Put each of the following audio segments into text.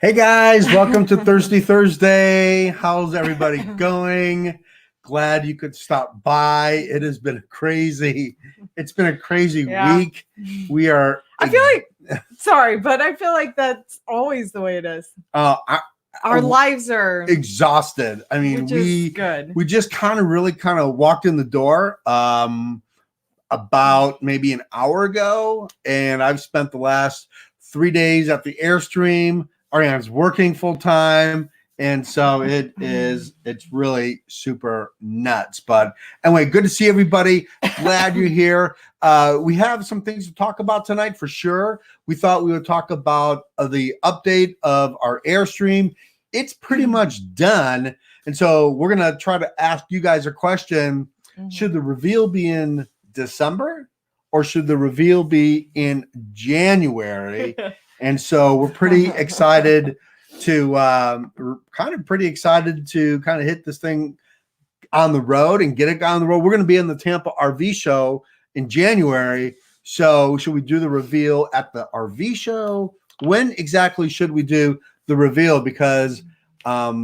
Hey guys, welcome to Thirsty Thursday. How's everybody going? Glad you could stop by. It has been crazy. It's been a crazy week. We are. I feel like, sorry, but I feel like that's always the way it is. Our lives are exhausted. I mean, we just kind of walked in the door about maybe an hour ago, and I've spent the last 3 days at the Airstream. Ariane's working full time, and so it's really super nuts. But anyway, good to see everybody. Glad you're here. We have some things to talk about tonight for sure. We thought we would talk about the update of our Airstream. It's pretty much done, and so we're gonna try to ask you guys a question. Should the reveal be in December or should the reveal be in January? And so we're pretty excited to kind of hit this thing on the road and get it on the road. We're going to be in the Tampa RV show in January. So should we do the reveal at the RV show? When exactly should we do the reveal? Because I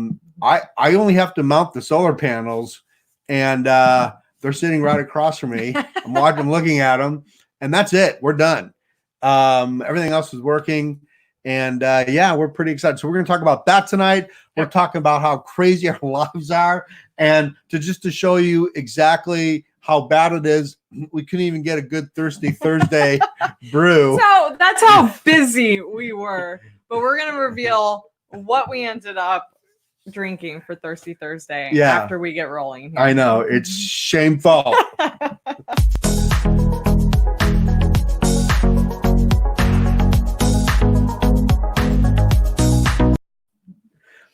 only have to mount the solar panels, and they're sitting right across from me. I'm looking at them, and that's it. We're done. Everything else is working, and we're pretty excited. So we're going to talk about that tonight. We're talking about how crazy our lives are, and to show you exactly how bad it is, we couldn't even get a good Thirsty Thursday brew. So that's how busy we were. But we're going to reveal what we ended up drinking for Thirsty Thursday after we get rolling here. I know, it's shameful.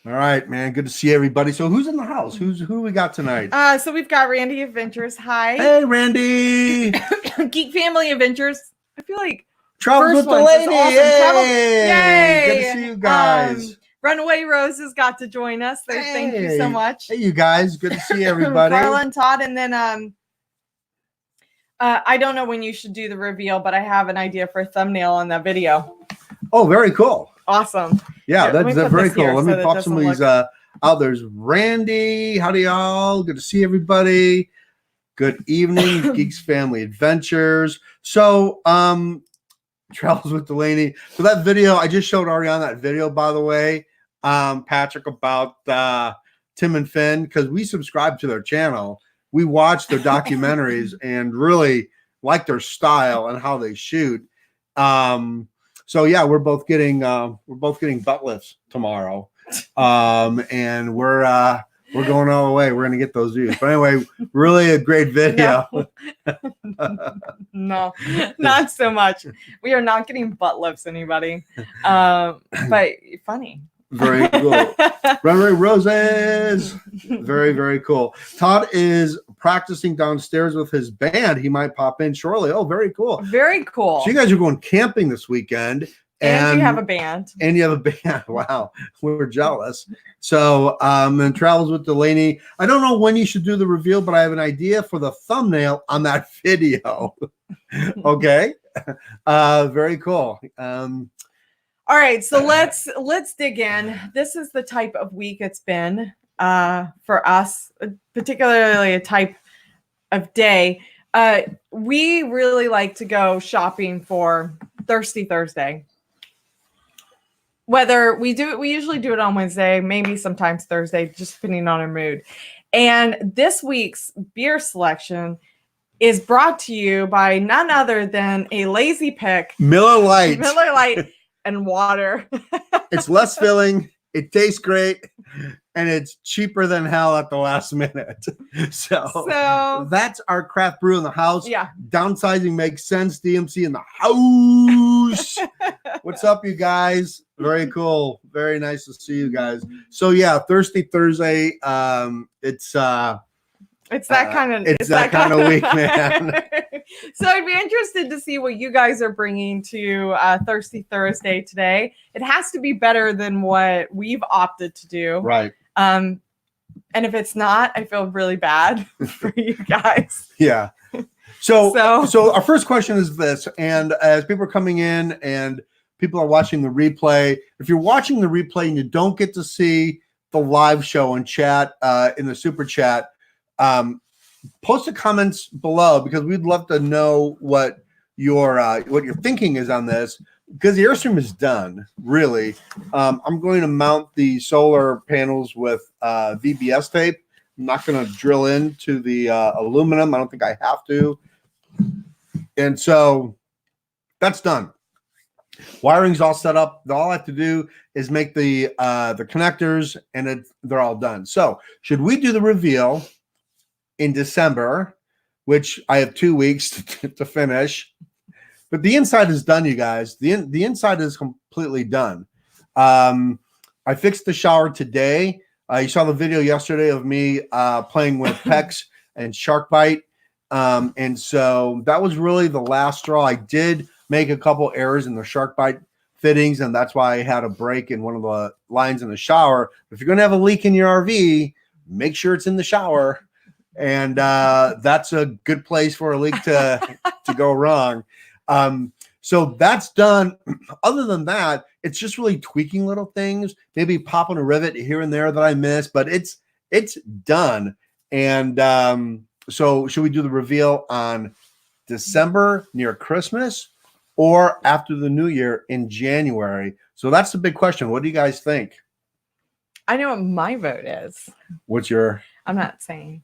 All right, man. Good to see everybody. So who's in the house? Who we got tonight? So we've got Randy Adventures. Hi. Hey, Randy. Geek Family Adventures. I feel like Travels with the Lady. Awesome. Yay. Good to see you guys. Runaway Roses got to join us. Thank you so much. Hey, you guys. Good to see everybody. Carla and Todd. And then I don't know when you should do the reveal, but I have an idea for a thumbnail on that video. Oh, very cool. Awesome. Yeah, that's very cool. Let me pop some of these out. There's Randy. Howdy, y'all. Good to see everybody. Good evening, Geeks Family Adventures. So, Travels with Delaney. So that video, I just showed Ariane that video, by the way, Patrick, about Tim and Finn, because we subscribe to their channel. We watch their documentaries and really like their style and how they shoot. So yeah, we're both getting butt lifts tomorrow, and we're going all the way. We're gonna get those views. But anyway, really a great video. No, not so much. We are not getting butt lifts, anybody. But funny. Very cool. Runaway Roses. Very, very cool. Todd is practicing downstairs with his band. He might pop in shortly. Oh, very cool. Very cool. So you guys are going camping this weekend. And you have a band. And you have a band. Wow. We're jealous. So, and Travels with Delaney. I don't know when you should do the reveal, but I have an idea for the thumbnail on that video. Okay. Very cool. All right, so let's dig in. This is the type of week it's been for us, particularly a type of day. We really like to go shopping for Thirsty Thursday. Whether we usually do it on Wednesday, maybe sometimes Thursday, just depending on our mood. And this week's beer selection is brought to you by none other than a lazy pick, Miller Lite. And water. It's less filling, it tastes great, and it's cheaper than hell at the last minute. So that's our craft brew in the house. Yeah. Downsizing makes sense. DMC in the house. What's up, you guys? Very cool. Very nice to see you guys. So yeah, Thirsty Thursday. It's that kind of week, man. So I'd be interested to see what you guys are bringing to Thirsty Thursday today. It has to be better than what we've opted to do. Right. And if it's not, I feel really bad for you guys. Yeah. So our first question is this, and as people are coming in and people are watching the replay. If you're watching the replay and you don't get to see the live show and chat in the super chat, post the comments below because we'd love to know what your thinking is on this, because the Airstream is done, really. I'm going to mount the solar panels with VBS tape. I'm not going to drill into the aluminum. I don't think I have to. And so that's done. Wiring's all set up. All I have to do is make the connectors, and they're all done. So should we do the reveal in December, which I have 2 weeks to finish? But the inside is done, you guys. The inside is completely done. I fixed the shower today. You saw the video yesterday of me playing with PEX and shark bite. And so that was really the last straw. I did make a couple errors in the shark bite fittings, and that's why I had a break in one of the lines in the shower. If you're going to have a leak in your RV, make sure it's in the shower. And that's a good place for a leak to go wrong. So that's done. Other than that, it's just really tweaking little things, maybe popping a rivet here and there that I missed, but it's done. And so should we do the reveal on December near Christmas or after the New Year in January? So that's the big question. What do you guys think? I know what my vote is. What's your? I'm not saying.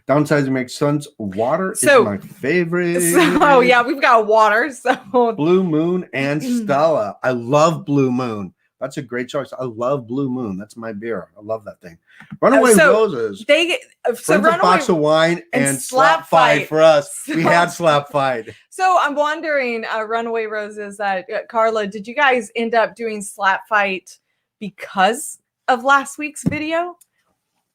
Downsizing makes sense. Water is my favorite. So yeah, we've got water. So Blue Moon and Stella. I love Blue Moon. That's a great choice. I love Blue Moon. That's my beer. I love that thing. Runaway Roses. They brings a box of wine and slap fight for us. So, we had slap fight. So I'm wondering, Runaway Roses, Carla, did you guys end up doing slap fight because of last week's video?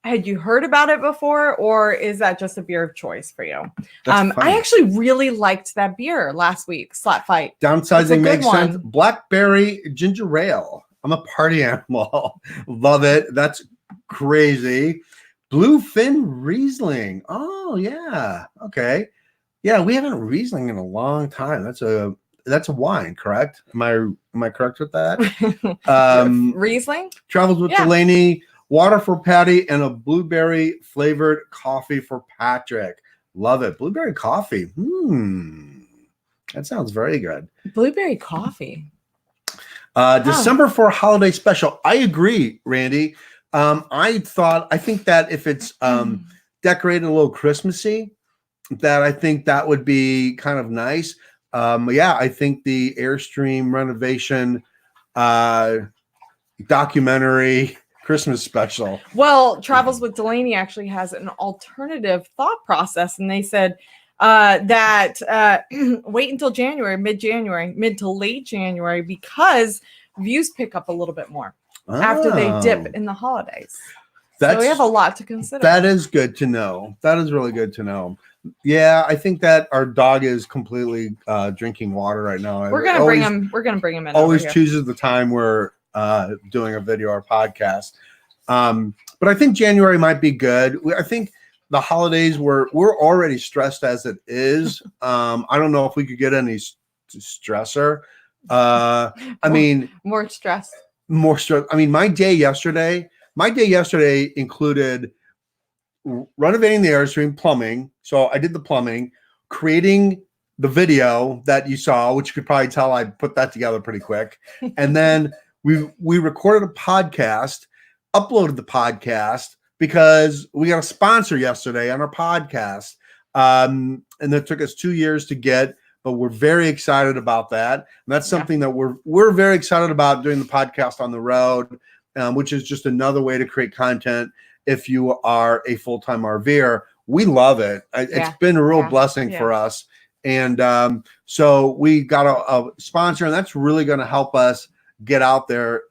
Had you heard about it before, or is that just a beer of choice for you? I actually really liked that beer last week, Slap Fight. Downsizing makes sense. Blackberry ginger ale. I'm a party animal. Love it. That's crazy. Bluefin Riesling. Oh yeah. Okay. Yeah, we haven't Riesling in a long time. That's a wine, correct? Am I correct with that? Riesling? Travels with Delaney. Water for Patty and a blueberry flavored coffee for Patrick. Love it. Blueberry coffee. That sounds very good. Blueberry coffee. December for a holiday special. I agree, Randy. I think that if it's decorated a little Christmassy, that I think that would be kind of nice. Yeah, I think the Airstream renovation documentary Christmas special. Well, Travels with Delaney actually has an alternative thought process, and they said that wait until January, mid to late January, because views pick up a little bit more after they dip in the holidays. So we have a lot to consider. That is good to know. That is really good to know. Yeah, I think that our dog is completely drinking water right now. We're gonna bring him. We're gonna bring him in. Always chooses the time we're doing a video or podcast. But I think January might be good. I think the holidays we're already stressed as it is. I don't know if we could get any stressor. More stress. More stress. I mean, my day yesterday included renovating the Airstream, plumbing. So I did the plumbing, creating the video that you saw, which you could probably tell I put that together pretty quick. And then we recorded a podcast, uploaded the podcast because we got a sponsor yesterday on our podcast. And that took us 2 years to get, but we're very excited about that. And that's something that we're very excited about doing the podcast on the road, which is just another way to create content. If you are a full-time RVer, we love it. It's been a real blessing for us. And so we got a sponsor, and that's really going to help us get out there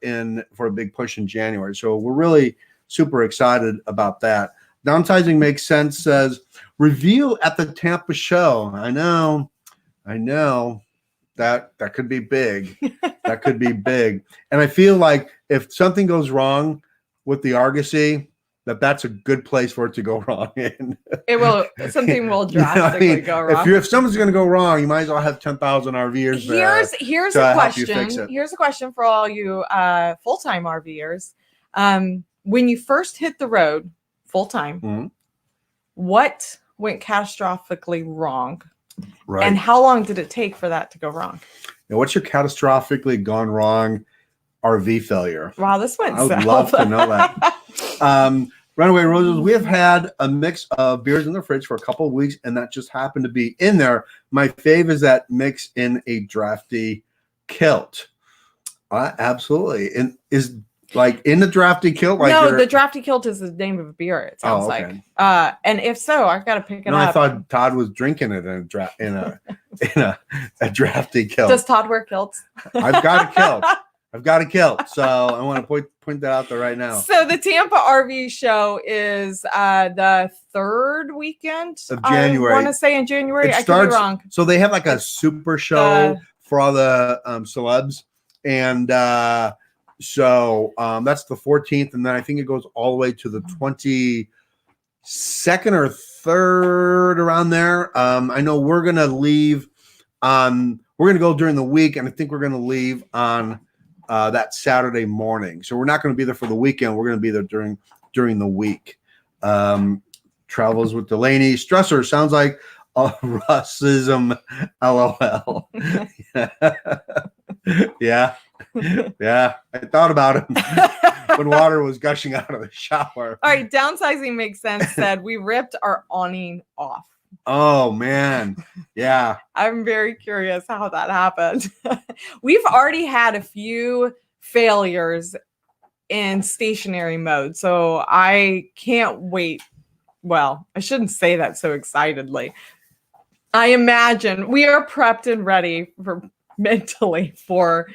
for a big push in January. So we're really super excited about that. Downsizing makes sense says review at the Tampa show. I know that could be big. That could be big. And I feel like if something goes wrong with the Argosy, that's a good place for it to go wrong in. Something will drastically go wrong. If someone's going to go wrong, you might as well have 10,000 RVers there. Here's a question. Here's a question for all you full-time RVers. When you first hit the road full-time, what went catastrophically wrong? Right. And how long did it take for that to go wrong? Now, what's your catastrophically gone wrong RV failure? Wow, this went I would love to know that. Runaway Roses, we have had a mix of beers in the fridge for a couple of weeks, and that just happened to be in there. My fave is that mix in a drafty kilt. Absolutely. And is like in the drafty kilt? Like no, the drafty kilt is the name of a beer, it sounds like. And if so, I've got to pick it up. I thought Todd was drinking it in a drafty kilt. Does Todd wear kilts? I've got a kilt. So I want to point that out there right now. So the Tampa RV show is the third weekend of January. I want to say in January. I could be wrong. So they have like a super show for all the celebs. And so that's the 14th. And then I think it goes all the way to the 22nd or 3rd around there. I know we're going to leave we're going to go during the week. And I think we're going to leave on that Saturday morning. So we're not going to be there for the weekend. We're going to be there during the week. Travels with Delaney. Stressor sounds like a Russism. LOL. Yeah. I thought about him when water was gushing out of the shower. All right. Downsizing Makes Sense said we ripped our awning off. Oh man. Yeah. I'm very curious how that happened. We've already had a few failures in stationary mode, so I can't wait. Well, I shouldn't say that so excitedly. I imagine we are prepped and ready mentally for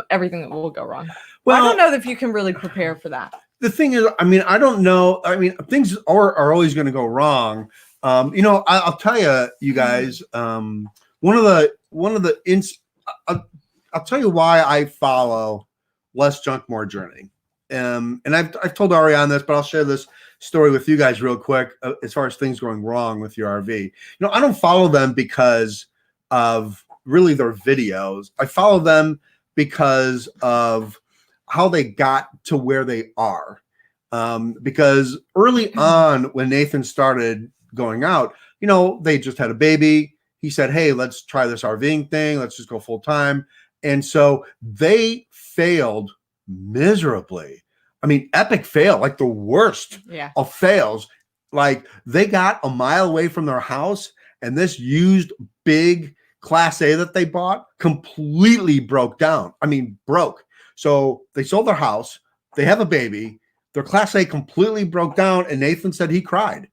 everything that will go wrong. Well, I don't know if you can really prepare for that. The thing is, I don't know. Things are always going to go wrong. I'll tell you guys, I'll tell you why I follow Less Junk, More Journey. And I've told Ariane this, but I'll share this story with you guys real quick as far as things going wrong with your RV. I don't follow them because of really their videos. I follow them because of how they got to where they are. Because early on when Nathan started going out, they just had a baby. He said, hey, let's try this RVing thing. Let's just go full time. And so they failed miserably. Epic fail, like the worst of fails. Like they got a mile away from their house and this used big Class A that they bought completely broke down. Broke. So they sold their house. They have a baby. Their Class A completely broke down, and Nathan said he cried.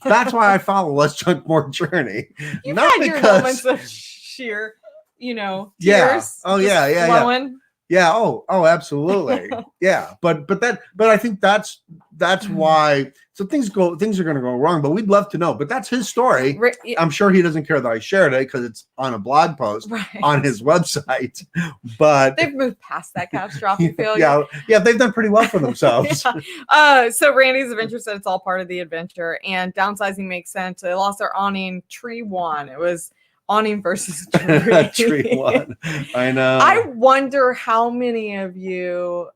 That's why I follow Less Junk, More Journey. You've had your moments of sheer, tears. Yeah. Oh, yeah. Flowing. Yeah. Oh, absolutely. Yeah. But I think that's why. So things are going to go wrong, but we'd love to know. But that's his story. Right. I'm sure he doesn't care that I shared it because it's on a blog post on his website. But they've moved past that catastrophic failure. Yeah. They've done pretty well for themselves. So Randy's Adventure said it's all part of the adventure, and Downsizing Makes Sense. They lost their awning. Tree won. It was awning versus tree. Tree one. I know. I wonder how many of you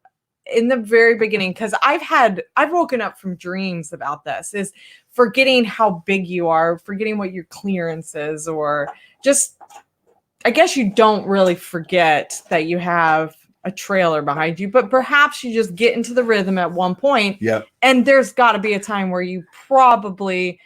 in the very beginning, because I've woken up from dreams about this, is forgetting how big you are, forgetting what your clearance is, or just, I guess you don't really forget that you have a trailer behind you, but perhaps you just get into the rhythm at one point. Yeah. And there's got to be a time where you probably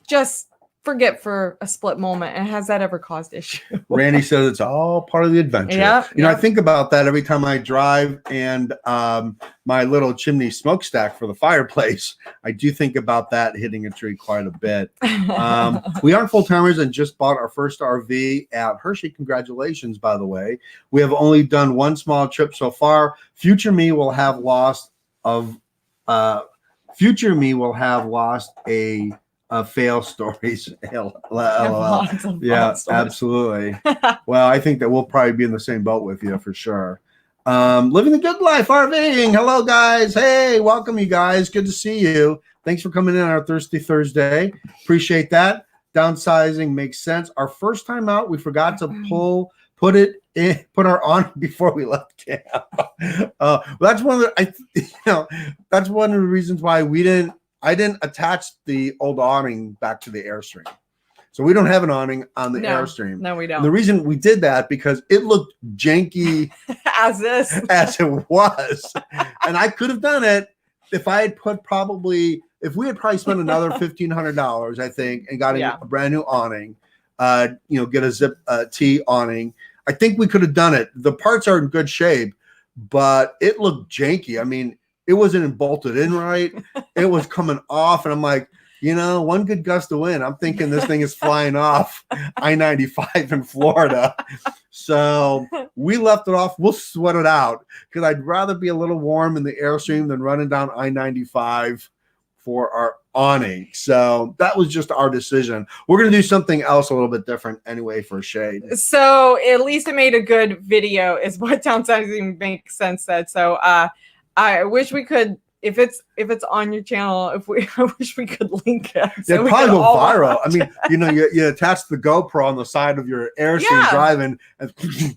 just forget for a split moment. And has that ever caused issue? Randy says it's all part of the adventure. Yeah. I think about that every time I drive, and my little chimney smokestack for the fireplace, I do think about that hitting a tree quite a bit. We are full-timers and just bought our first RV at Hershey. Congratulations, by the way. We have only done one small trip so far. Future me will have lost fail stories. Yeah, absolutely. Well, I think that we'll probably be in the same boat with you for sure. Living the good life, RVing. Hello, guys. Hey, welcome, you guys. Good to see you. Thanks for coming in on our Thirsty Thursday. Appreciate that. Downsizing makes sense. Our first time out, we forgot to put our on before we left camp. That's one of the that's one of the reasons why I didn't attach the old awning back to the Airstream. So we don't have an awning on the Airstream. No, we don't. And the reason we did that because it looked janky as it was. And I could have done it if I had if we had probably spent another $1,500, I think, and got a brand new awning, get a zip T awning. I think we could have done it. The parts are in good shape, but it looked janky. I mean, it wasn't bolted in right. It was coming off, and I'm like, one good gust of wind, I'm thinking this thing is flying off I-95 in Florida. So we left it off. We'll sweat it out because I'd rather be a little warm in the Airstream than running down I-95 for our awning. So that was just our decision. We're going to do something else a little bit different anyway for shade. So at least it made a good video is what downsizing makes sense said. So I wish we could, if it's on your channel, I wish we could link it. So it'd probably go viral. I mean, you attach the GoPro on the side of your Airstream driving, and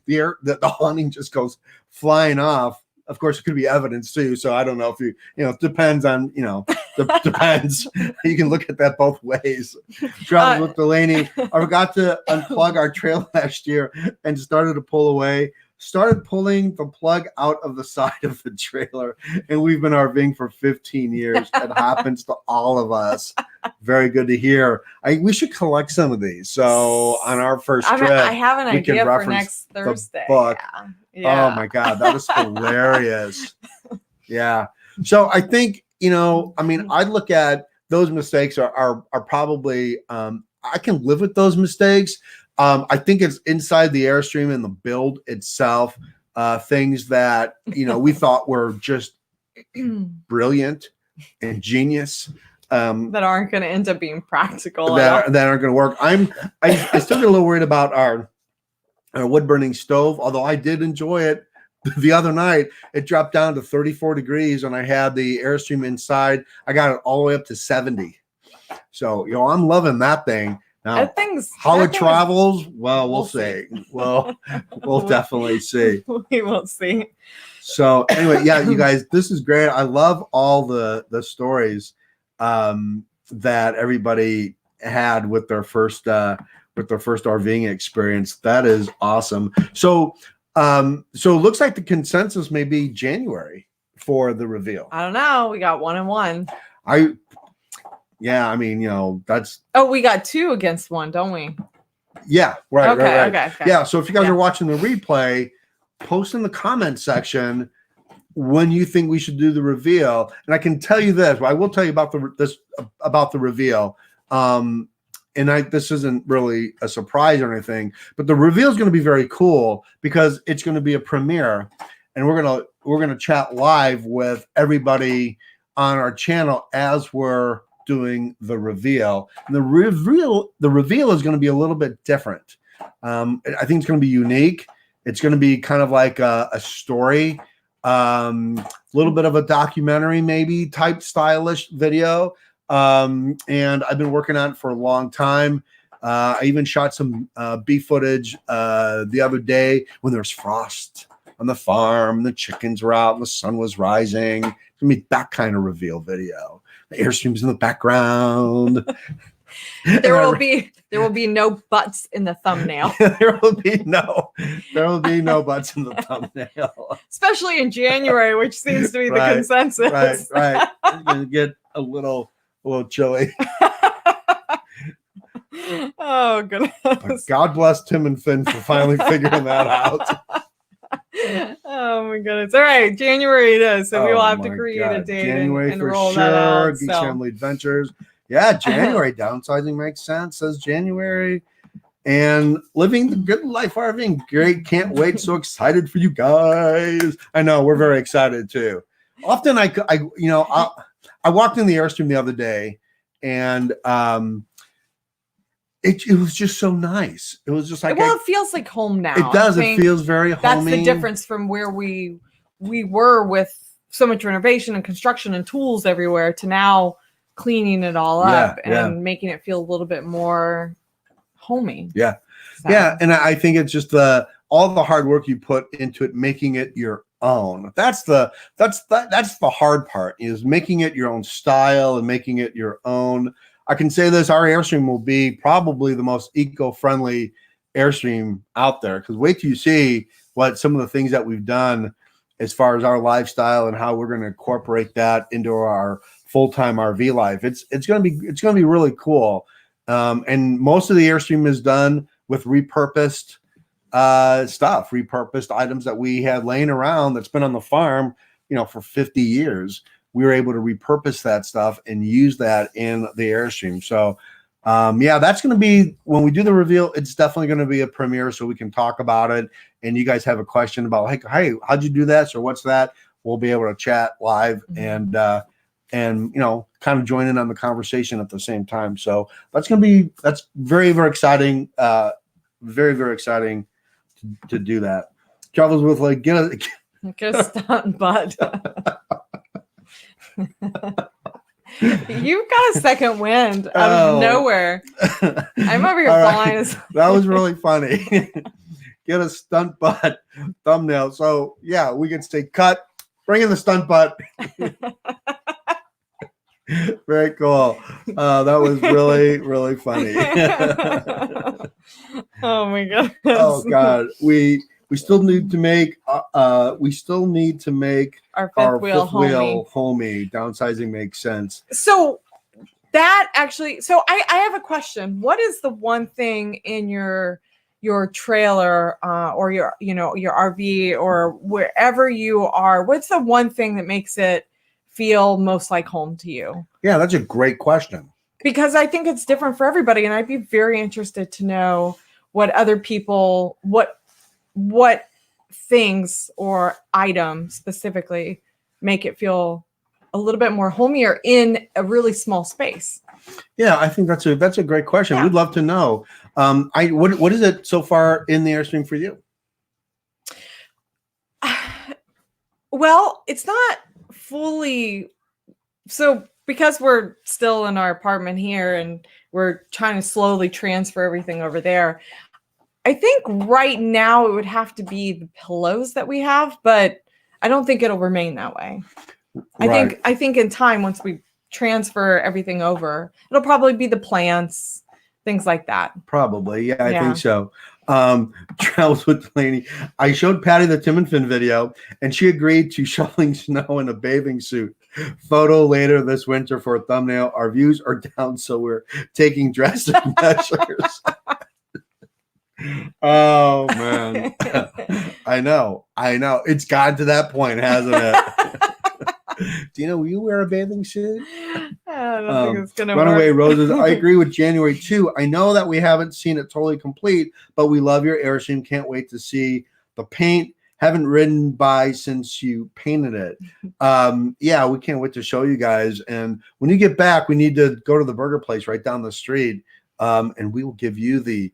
the awning just goes flying off. Of course, it could be evidence too. So I don't know if it depends on, depends. You can look at that both ways. Travel with Delaney. I forgot to unplug our trailer last year and started to pull away. Started pulling the plug out of the side of the trailer, and we've been RVing for 15 years. It happens to all of us. Very good to hear. We should collect some of these. So on our first trip, I have an idea for next Thursday. Book. Yeah. Oh my God, that was hilarious. Yeah. So I think, I look at those mistakes are probably, I can live with those mistakes. I think it's inside the Airstream and the build itself, things that, we thought were just brilliant and genius. That aren't going to end up being practical. That aren't going to work. I still get a little worried about our wood burning stove, although I did enjoy it. The other night, it dropped down to 34 degrees and I had the Airstream inside. I got it all the way up to 70. So, I'm loving that thing. Now, how it travels, well, we'll see. Well, we'll definitely see. We will see. So anyway, yeah, you guys, this is great. I love all the stories that everybody had with their first RVing experience. That is awesome. So it looks like the consensus may be January for the reveal. I don't know. We got 1 and 1. Yeah, I mean, that's. Oh, we got 2 against 1, don't we? Yeah, right. Okay. Yeah, so if you guys are watching the replay, post in the comment section when you think we should do the reveal. And I can tell you this. I will tell you about the reveal. This isn't really a surprise or anything, but the reveal is going to be very cool because it's going to be a premiere, and we're gonna chat live with everybody on our channel as we're doing the reveal. And the reveal is going to be a little bit different. I think it's going to be unique. It's going to be kind of like a story, a little bit of a documentary, maybe type stylish video. And I've been working on it for a long time. I even shot some bee footage the other day when there was frost on the farm, the chickens were out and the sun was rising. It's gonna be that kind of reveal video. The Airstream's in the background. There will be no butts in the thumbnail. There will be no butts in the thumbnail. Especially in January, which seems to be the consensus. Right. It's gonna get a little chilly. Oh goodness. But God bless Tim and Finn for finally figuring that out. Oh my goodness. All right, January it is. So we will have to create a date January and for roll sure. that out. Geek Family Adventures. Yeah, January. Downsizing makes sense, says January. And living the good life RVing. Great. Can't wait. So excited for you guys. I know we're very excited too. Often I walked in the Airstream the other day and it was just so nice. It was just like, well, it feels like home now. it does. I It think feels very homey. that's the difference from where we were with so much renovation and construction and tools everywhere to now cleaning it all up and making it feel a little bit more homey. Yeah. So. Yeah. And I think it's just all the hard work you put into it, making it your own. That's the hard part, is making it your own style and making it your own. I can say this, our Airstream will be probably the most eco-friendly Airstream out there, because wait till you see what some of the things that we've done as far as our lifestyle and how we're going to incorporate that into our full-time RV life. It's going to be really cool. And most of the Airstream is done with repurposed stuff, repurposed items that we had laying around that's been on the farm, for 50 years. We were able to repurpose that stuff and use that in the Airstream. So, that's going to be, when we do the reveal, it's definitely going to be a premiere, so we can talk about it. And you guys have a question about, like, hey, how'd you do this, or what's that? We'll be able to chat live and kind of join in on the conversation at the same time. So that's very, very exciting. Very, very exciting to do that. Travels with, like, get a stunt butt. You've got a second wind out of nowhere. I'm over here flying. That was really funny. Get a stunt butt thumbnail. So yeah, we can say cut. Bring in the stunt butt. Very cool. That was really, really funny. Oh my goodness. Oh God. We still need to make our fifth wheel homey. Downsizing makes sense. So that actually, I have a question. What is the one thing in your trailer or your RV or wherever you are? What's the one thing that makes it feel most like home to you? Yeah, that's a great question. Because I think it's different for everybody, and I'd be very interested to know what other people, what things or items specifically make it feel a little bit more homier in a really small space. Yeah, I think that's a great question. Yeah. We'd love to know. What is it so far in the Airstream for you? Well, it's not fully so, because we're still in our apartment here and we're trying to slowly transfer everything over there. I think right now it would have to be the pillows that we have, but I don't think it'll remain that way. Right. I think in time, once we transfer everything over, it'll probably be the plants, things like that. Probably. Yeah, I think so. Travels with Delaney. I showed Patty the Tim and Finn video, and she agreed to shoveling snow in a bathing suit. Photo later this winter for a thumbnail. Our views are down, so we're taking drastic measures. Oh man. I know. It's gotten to that point, hasn't it? Do you know, will you wear a bathing suit? I don't think it's gonna Runaway work. Roses. I agree with January too. I know that we haven't seen it totally complete, but we love your Airstream. Can't wait to see the paint. Haven't ridden by since you painted it. We can't wait to show you guys. And when you get back, we need to go to the burger place right down the street, and we will give you the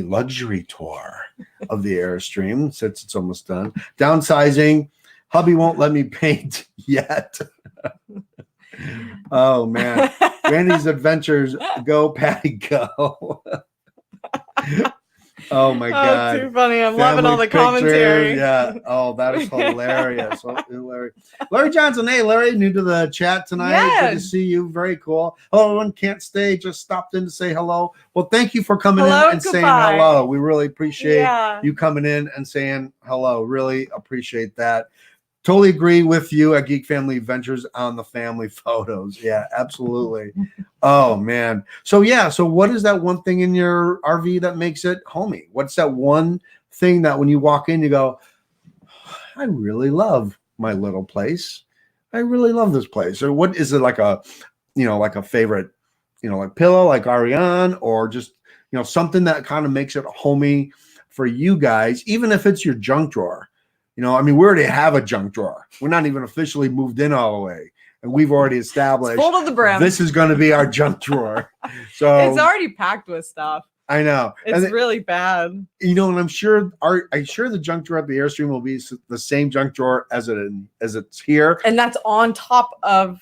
luxury tour of the Airstream since it's almost done. Downsizing. Hubby won't let me paint yet. Oh man. Randy's adventures. Go, Patty, go. Oh my God. Too funny. I'm loving all the commentary. Yeah. Oh, that is hilarious. Hilarious. Larry Johnson. Hey, Larry, new to the chat tonight. Yeah. Good to see you. Very cool. Hello, everyone. Can't stay. Just stopped in to say hello. Well, thank you for coming in and saying hello. We really appreciate you coming in and saying hello. Really appreciate that. Totally agree with you at Geek Family Adventures on the family photos. Yeah, absolutely. Oh, man. So what is that one thing in your RV that makes it homey? What's that one thing that when you walk in, you go, I really love my little place. I really love this place. Or what is it, like a favorite, like pillow, like Ariane, or just, something that kind of makes it homey for you guys, even if it's your junk drawer. We already have a junk drawer. We're not even officially moved in all the way. and we've already established Full to the brim. this is going to be our junk drawer. So It's already packed with stuff. I know. It's really bad. You know, and I'm sure the junk drawer at the Airstream will be the same junk drawer as it's here. And that's on top of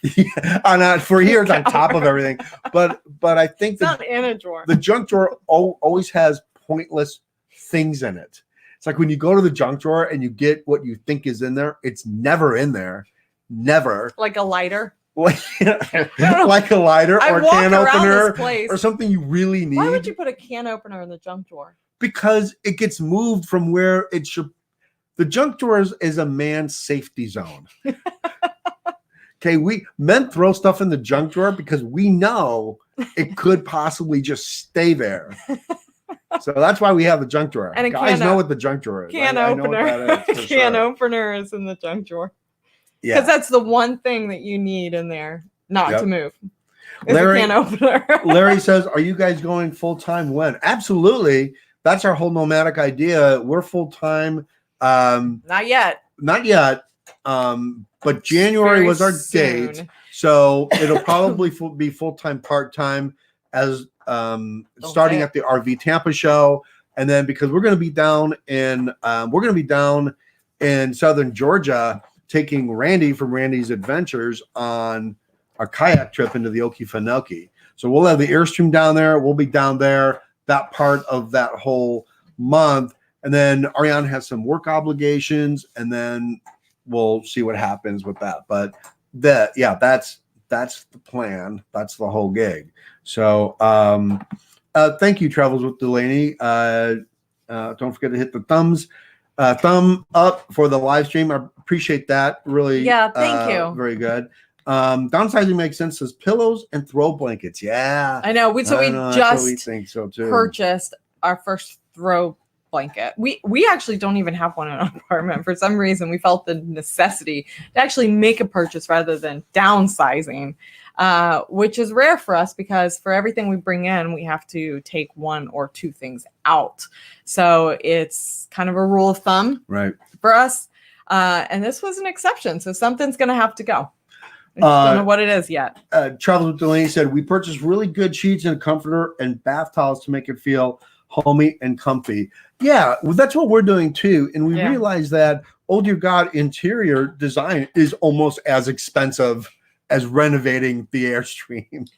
for here it's on top of everything. But I think it's not in a drawer. The junk drawer always has pointless things in it. It's like when you go to the junk drawer and you get what you think is in there, it's never in there. Never. Like a lighter. Like a lighter or a can opener or something you really need. Why would you put a can opener in the junk drawer? Because it gets moved from where it should. The junk drawer is a man's safety zone. Okay, men throw stuff in the junk drawer because we know it could possibly just stay there. So that's why we have the junk drawer. And guys know what the junk drawer is. Can opener. I know what that is, can opener is in the junk drawer. Yeah, because that's the one thing that you need in there not to move. Larry, can opener. Larry says, "Are you guys going full time? When?" Absolutely. That's our whole nomadic idea. We're full time. Not yet. Not yet. But January was our date, so it'll probably be full time, part time as starting at the RV Tampa show, and then because we're going to be down in southern Georgia, taking Randy from Randy's Adventures on a kayak trip into the Okefenokee. So we'll have the Airstream down there. We'll be down there that part of that whole month, and then Ariane has some work obligations, and then we'll see what happens with that. But that's the plan. That's the whole gig. So thank you, Travels with Delaney. Don't forget to hit the thumb up for the live stream. I appreciate that. Really. Yeah, thank you. Very good. Downsizing makes sense. Says pillows and throw blankets. Yeah, I know. We just think so too. Purchased our first throw blanket. We actually don't even have one in our apartment. For some reason, we felt the necessity to actually make a purchase rather than downsizing, which is rare for us because for everything we bring in, we have to take one or two things out. So it's kind of a rule of thumb for us. And this was an exception. So something's going to have to go. I don't know what it is yet. Travels with Delaney said, we purchased really good sheets and a comforter and bath towels to make it feel homey and comfy. Yeah, well, that's what we're doing too. And we realize that, oh dear God, interior design is almost as expensive as renovating the Airstream.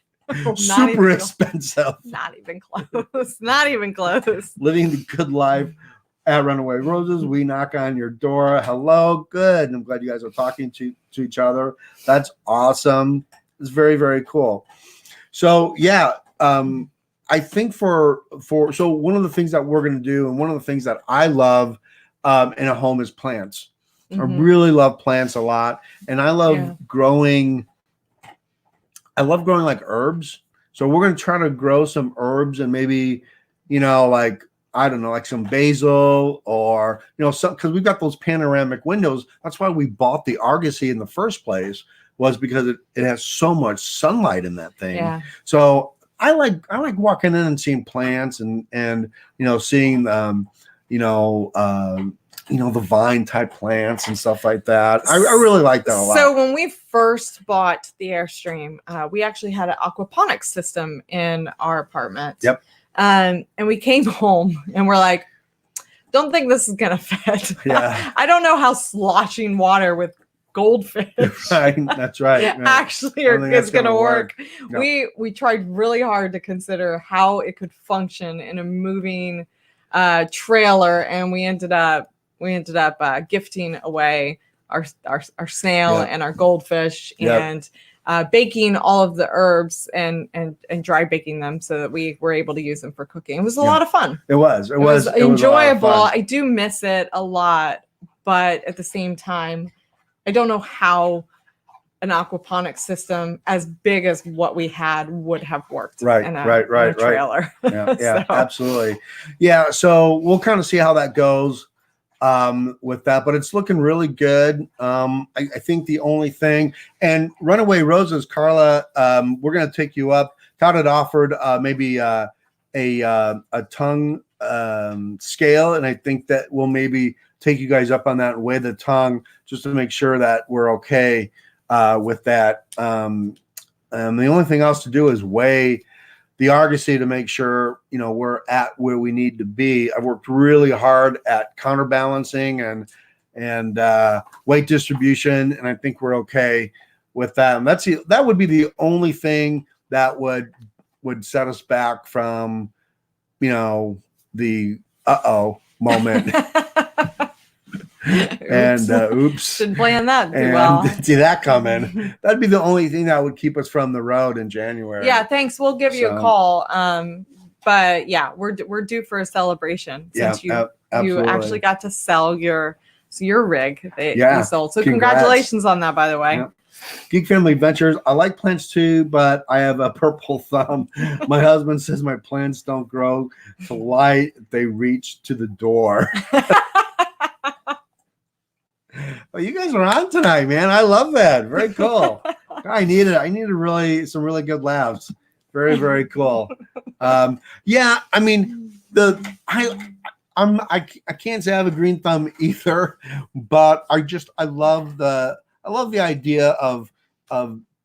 Super expensive. Not even close. Not even close. Living the good life at Runaway Roses. We knock on your door. Hello. Good. And I'm glad you guys are talking to each other. That's awesome. It's very, very cool. So yeah, I think so one of the things that we're going to do, and one of the things that I love in a home is plants. Mm-hmm. I really love plants a lot. And I love growing like herbs. So we're going to try to grow some herbs and maybe, like, I don't know, like some basil or, because we've got those panoramic windows. That's why we bought the Argosy in the first place, was because it has so much sunlight in that thing. Yeah. So I like walking in and seeing plants and seeing the vine type plants and stuff like that. I really like that a lot. So when we first bought the Airstream, we actually had an aquaponics system in our apartment. Yep. And we came home and we're like, don't think this is gonna fit. Yeah. I don't know how sloshing water with goldfish that's right. actually is gonna work. Yep. We tried really hard to consider how it could function in a moving trailer, and we ended up gifting away our snail and our goldfish and baking all of the herbs and dry baking them so that we were able to use them for cooking. It was a lot of fun. It was enjoyable. I do miss it a lot, but at the same time, I don't know how an aquaponics system as big as what we had would have worked in a trailer. Yeah, so. Absolutely. Yeah, so we'll kind of see how that goes with that, but it's looking really good. I think the only thing, and Runaway Roses, Carla, we're going to take you up. Todd had offered maybe a tongue scale, and I think that we'll maybe take you guys up on that and weigh the tongue just to make sure that we're okay with that. And the only thing else to do is weigh the Argosy to make sure, we're at where we need to be. I've worked really hard at counterbalancing and weight distribution, and I think we're okay with that. And that would be the only thing that would set us back from, the moment. And oops, didn't plan that and well. See that coming. That'd be the only thing that would keep us from the road in January. Yeah, thanks. We'll give you a call. But yeah, we're due for a celebration since you actually got to sell your rig that you sold. So congratulations on that, by the way. Yeah. Geek Family Ventures. I like plants too, but I have a purple thumb. My husband says my plants don't grow to light; they reach to the door. Well, you guys are on tonight, man. I love that. Very cool. I needed some really good laughs. Very, very cool. Yeah, I mean, I can't say I have a green thumb either, but I love the idea of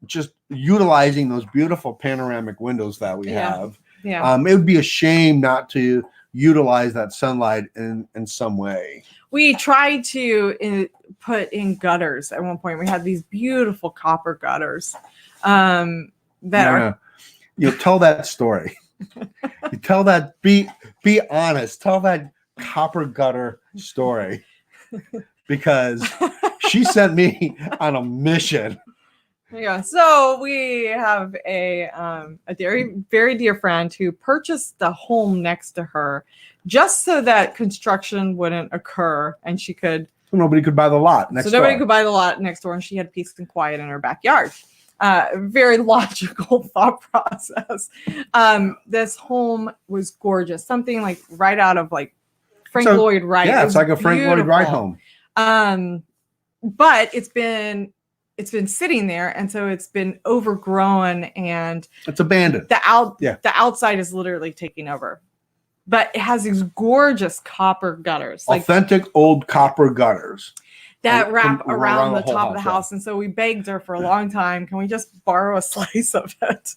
just utilizing those beautiful panoramic windows that we have. Yeah. It would be a shame not to utilize that sunlight in some way. We tried to put in gutters at one point. We had these beautiful copper gutters You tell that story. You tell that. Be honest. Tell that copper gutter story, because she sent me on a mission. Yeah. So we have a very, very dear friend who purchased the home next to her just so that construction wouldn't occur and she could. So nobody could buy the lot next door. So nobody could buy the lot next door, and she had peace and quiet in her backyard. Very logical thought process. This home was gorgeous. Something like right out of like Frank Lloyd Wright. Yeah, it's like a Frank Lloyd Wright home. But it's been sitting there, and so it's been overgrown and it's abandoned. The outside is literally taking over. But it has these gorgeous copper gutters. Authentic old copper gutters. That wrap around the top of the house. And so we begged her for a long time, can we just borrow a slice of it?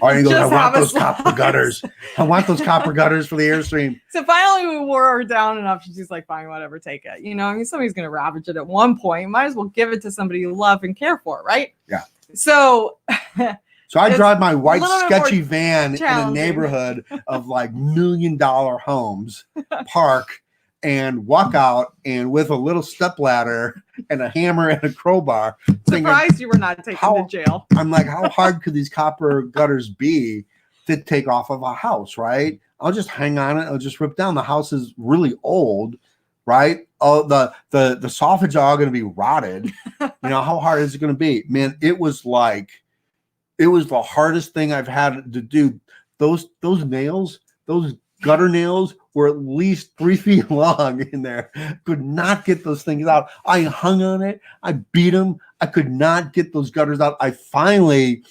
I want those copper gutters. I want those copper gutters for the Airstream. So finally we wore her down enough. She's like, fine, whatever, take it. Somebody's going to ravage it at one point. Might as well give it to somebody you love and care for, right? Yeah. So I drive my white sketchy van in a neighborhood of like $1 million homes, park, and walk out and with a little stepladder and a hammer and a crowbar. Surprised you were not taken to jail. I'm like, how hard could these copper gutters be to take off of a house, right? I'll just hang on it. I'll just rip down. The house is really old, right? Oh, the soffits are all going to be rotted. How hard is it going to be? Man, it was the hardest thing I've had to do. Those nails, those gutter nails were at least 3 feet long in there. Could not get those things out. I hung on it. I beat them. I could not get those gutters out. I finally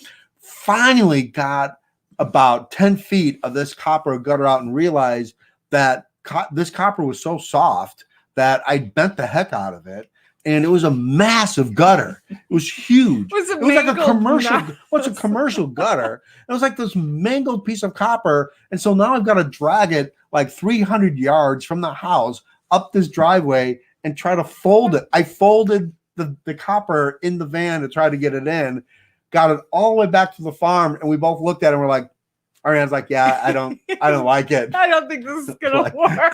got about 10 feet of this copper gutter out and realized that this copper was so soft that I bent the heck out of it. And it was a massive gutter. It was huge. It was like a commercial. What's a commercial gutter? It was like this mangled piece of copper. And so now I've got to drag it like 300 yards from the house up this driveway and try to fold it. I folded the copper in the van to try to get it in, got it all the way back to the farm. And we both looked at it and we're like, Ariane's like, yeah, I don't like it. I don't think this is going to work.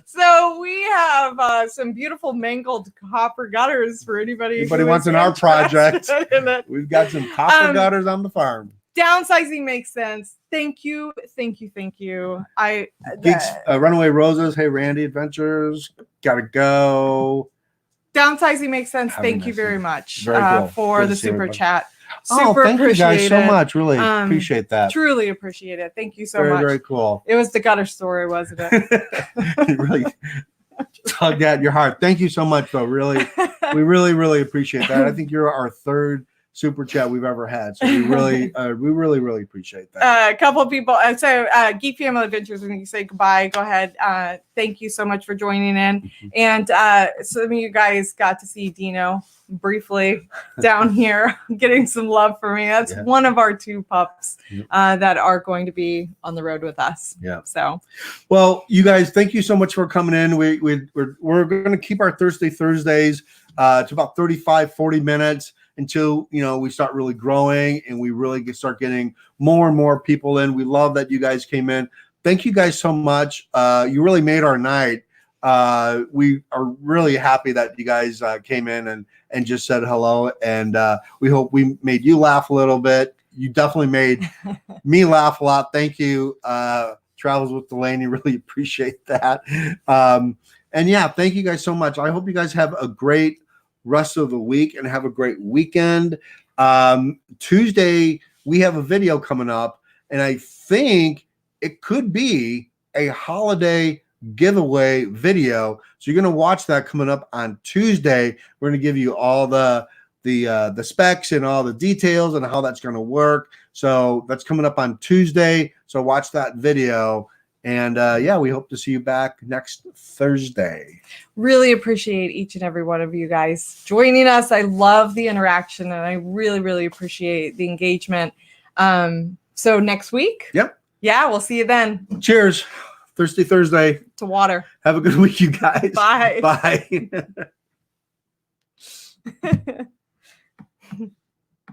So we have some beautiful mangled copper gutters for anybody who wants in our project. We've got some copper gutters on the farm. Downsizing makes sense. Thank you. Geeks, Runaway Roses. Hey, Randy Adventures. Gotta go. Downsizing makes sense. Thank you very much for the super chat. Thank you guys so much. Really appreciate that. Truly appreciate it. Thank you so much. Very cool. It was the gutter story, wasn't it? It really tugged at your heart. Thank you so much, though. Really, we really appreciate that. I think you're our third super chat we've ever had. So we really appreciate that. A couple of people. Geek Family Adventures, when you say goodbye, go ahead. Thank you so much for joining in. And some of you guys got to see Dino briefly down here getting some love for me. That's one of our 2 pups that are going to be on the road with us. Yeah. So, well, you guys, thank you so much for coming in. We're going to keep our Thursdays to about 35-40 minutes until we start really growing and we really start getting more and more people in. We love that you guys came in. Thank you guys so much. You really made our night. We are really happy that you guys came in and just said hello, and we hope we made you laugh a little bit. You definitely made me laugh a lot. Thank you. Travels with Delaney, really appreciate that. And yeah, thank you guys so much. I hope you guys have a great rest of the week and have a great weekend. Tuesday, we have a video coming up, and I think it could be a holiday giveaway video. So you're going to watch that coming up on Tuesday. We're going to give you all the specs and all the details and how that's going to work. So that's coming up on Tuesday. So watch that video. And we hope to see you back next Thursday. Really appreciate each and every one of you guys joining us. I love the interaction, and I really, really appreciate the engagement. So next week? Yep. Yeah, we'll see you then. Cheers. Thirsty Thursday. To water. Have a good week, you guys. Bye. Bye.